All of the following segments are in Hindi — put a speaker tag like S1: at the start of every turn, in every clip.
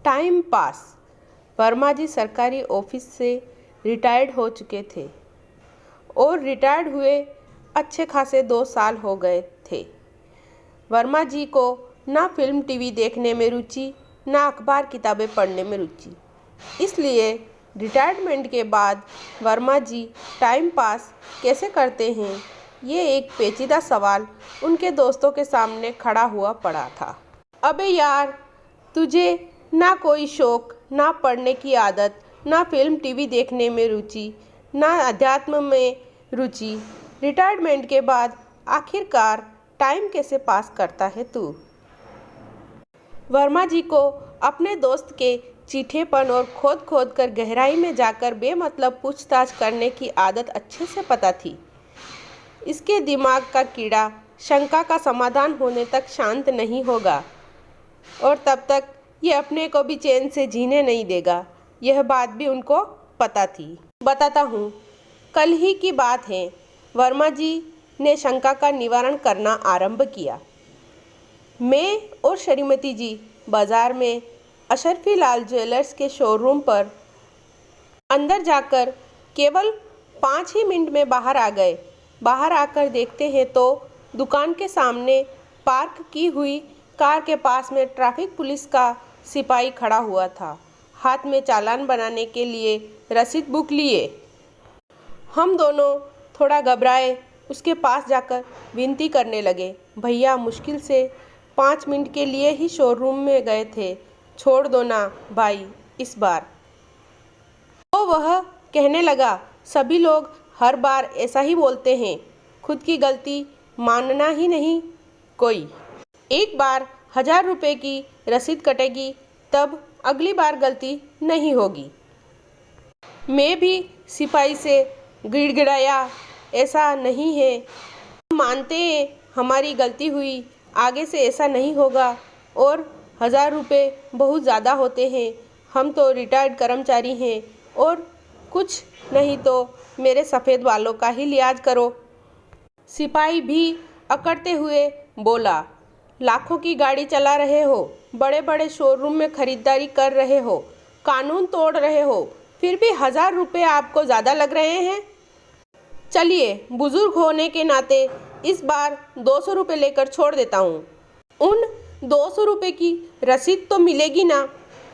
S1: Time pass. वर्मा जी सरकारी ऑफिस से रिटायर्ड हो चुके थे और रिटायर्ड हुए अच्छे खासे 2 साल हो गए थे। वर्मा जी को ना फिल्म टीवी देखने में रुचि, ना अखबार किताबें पढ़ने में रुचि। इसलिए रिटायरमेंट के बाद वर्मा जी टाइम पास कैसे करते हैं, ये एक पेचीदा सवाल उनके दोस्तों के सामने खड़ा हुआ पड़ा था। अबे यार, तुझे ना कोई शौक, ना पढ़ने की आदत, ना फिल्म टीवी देखने में रुचि, ना अध्यात्म में रुचि। रिटायरमेंट के बाद आखिरकार टाइम कैसे पास करता है तू? वर्मा जी को अपने दोस्त के चिट्ठेपन और खोद खोद कर गहराई में जाकर बेमतलब पूछताछ करने की आदत अच्छे से पता थी। इसके दिमाग का कीड़ा शंका का समाधान होने तक शांत नहीं होगा और तब तक ये अपने को भी चैन से जीने नहीं देगा। यह बात भी उनको पता थी। बताता हूँ। कल ही की बात है। वर्मा जी ने शंका का निवारण करना आरंभ किया। मैं और श्रीमती जी बाजार में अशरफी लाल ज्वेलर्स के शोरूम पर अंदर जाकर केवल 5 ही मिनट में बाहर आ गए। बाहर आकर देखते हैं तो दुकान के सामने पार्क की हुई कार के पास में ट्रैफिक पुलिस का सिपाही खड़ा हुआ था, हाथ में चालान बनाने के लिए रसीद बुक लिए। हम दोनों थोड़ा घबराए उसके पास जाकर विनती करने लगे, भैया मुश्किल से 5 मिनट के लिए ही शोरूम में गए थे, छोड़ दो ना भाई इस बार। तो वह कहने लगा, सभी लोग हर बार ऐसा ही बोलते हैं, खुद की गलती मानना ही नहीं कोई। एक बार 1000 रुपये की रसीद कटेगी तब अगली बार गलती नहीं होगी। मैं भी सिपाही से गिड़गिड़ाया, ऐसा नहीं है, हम मानते हैं हमारी गलती हुई, आगे से ऐसा नहीं होगा और 1000 रुपये बहुत ज़्यादा होते हैं, हम तो रिटायर्ड कर्मचारी हैं और कुछ नहीं तो मेरे सफ़ेद बालों का ही लिहाज करो। सिपाही भी अकड़ते हुए बोला, लाखों की गाड़ी चला रहे हो, बड़े बड़े शोरूम में खरीदारी कर रहे हो, कानून तोड़ रहे हो, फिर भी 1000 रुपये आपको ज़्यादा लग रहे हैं। चलिए बुजुर्ग होने के नाते इस बार 200 रुपये लेकर छोड़ देता हूँ। उन 200 रुपये की रसीद तो मिलेगी ना?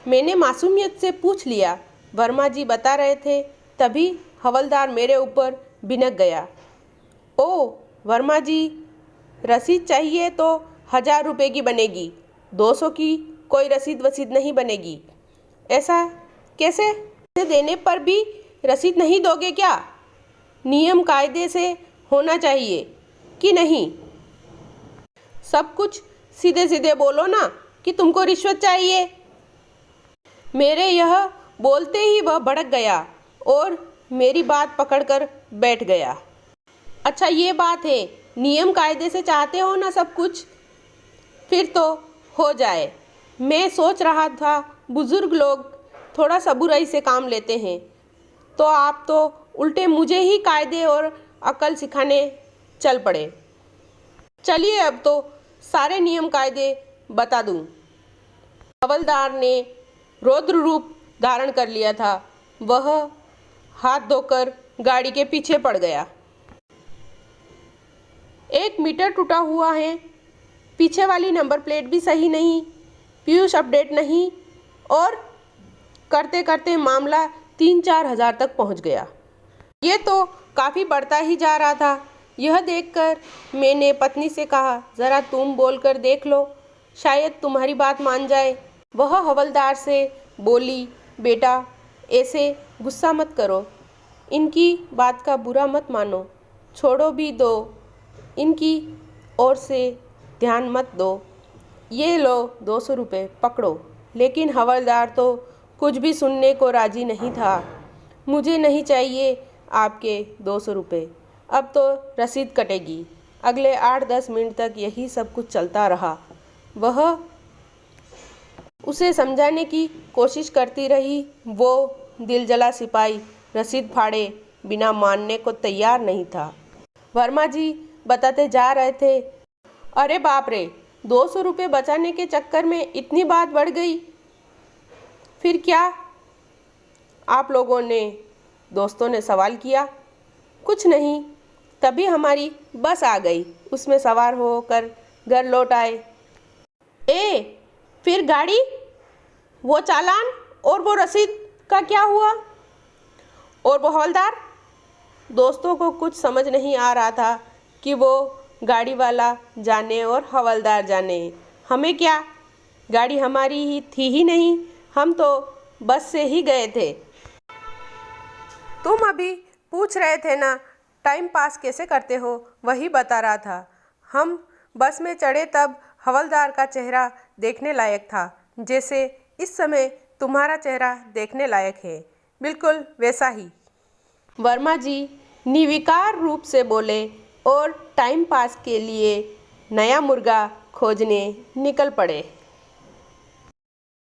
S1: मैंने मासूमियत से पूछ लिया। वर्मा जी बता रहे थे, तभी हवलदार मेरे ऊपर भिनक गया। ओ वर्मा जी, रसीद चाहिए तो 1000 रुपये की बनेगी, 200 की कोई रसीद वसीद नहीं बनेगी। ऐसा कैसे? देने पर भी रसीद नहीं दोगे क्या? नियम कायदे से होना चाहिए कि नहीं? सब कुछ सीधे सीधे बोलो ना कि तुमको रिश्वत चाहिए। मेरे यह बोलते ही वह भड़क गया और मेरी बात पकड़कर बैठ गया। अच्छा ये बात है, नियम कायदे से चाहते हो ना सब कुछ, फिर तो हो जाए। मैं सोच रहा था बुजुर्ग लोग थोड़ा सबुराई से काम लेते हैं, तो आप तो उल्टे मुझे ही कायदे और अकल सिखाने चल पड़े। चलिए अब तो सारे नियम कायदे बता दूं। हवलदार ने रौद्र रूप धारण कर लिया था। वह हाथ धोकर गाड़ी के पीछे पड़ गया। 1 मीटर टूटा हुआ है, पीछे वाली नंबर प्लेट भी सही नहीं, पीयूष अपडेट नहीं और करते करते मामला 3-4 हज़ार तक पहुंच गया। ये तो काफ़ी बढ़ता ही जा रहा था। यह देखकर मैंने पत्नी से कहा, ज़रा तुम बोलकर देख लो, शायद तुम्हारी बात मान जाए। वह हवलदार से बोली, बेटा ऐसे गुस्सा मत करो, इनकी बात का बुरा मत मानो, छोड़ो भी दो, इनकी ओर से ध्यान मत दो। ये लो 200 रुपये पकड़ो। लेकिन हवलदार तो कुछ भी सुनने को राजी नहीं था। मुझे नहीं चाहिए आपके 200 रुपये, अब तो रसीद कटेगी। अगले 8-10 मिनट तक यही सब कुछ चलता रहा। वह उसे समझाने की कोशिश करती रही। वो दिलजला सिपाही रसीद फाड़े बिना मानने को तैयार नहीं था। वर्मा जी बताते जा रहे थे, अरे बाप रे, 200 रुपये बचाने के चक्कर में इतनी बात बढ़ गई। फिर क्या? आप लोगों ने दोस्तों ने सवाल किया। कुछ नहीं, तभी हमारी बस आ गई, उसमें सवार होकर घर लौट आए। फिर गाड़ी, वो चालान और वो रसीद का क्या हुआ? और वो हवलदार? दोस्तों को कुछ समझ नहीं आ रहा था कि वो गाड़ी वाला जाने और हवलदार जाने, हमें क्या? गाड़ी हमारी ही थी ही नहीं, हम तो बस से ही गए थे। तुम अभी पूछ रहे थे ना टाइम पास कैसे करते हो, वही बता रहा था। हम बस में चढ़े तब हवलदार का चेहरा देखने लायक था, जैसे इस समय तुम्हारा चेहरा देखने लायक है, बिल्कुल वैसा ही। वर्मा जी निर्विकार रूप से बोले और टाइम पास के लिए नया मुर्गा खोजने निकल पड़े।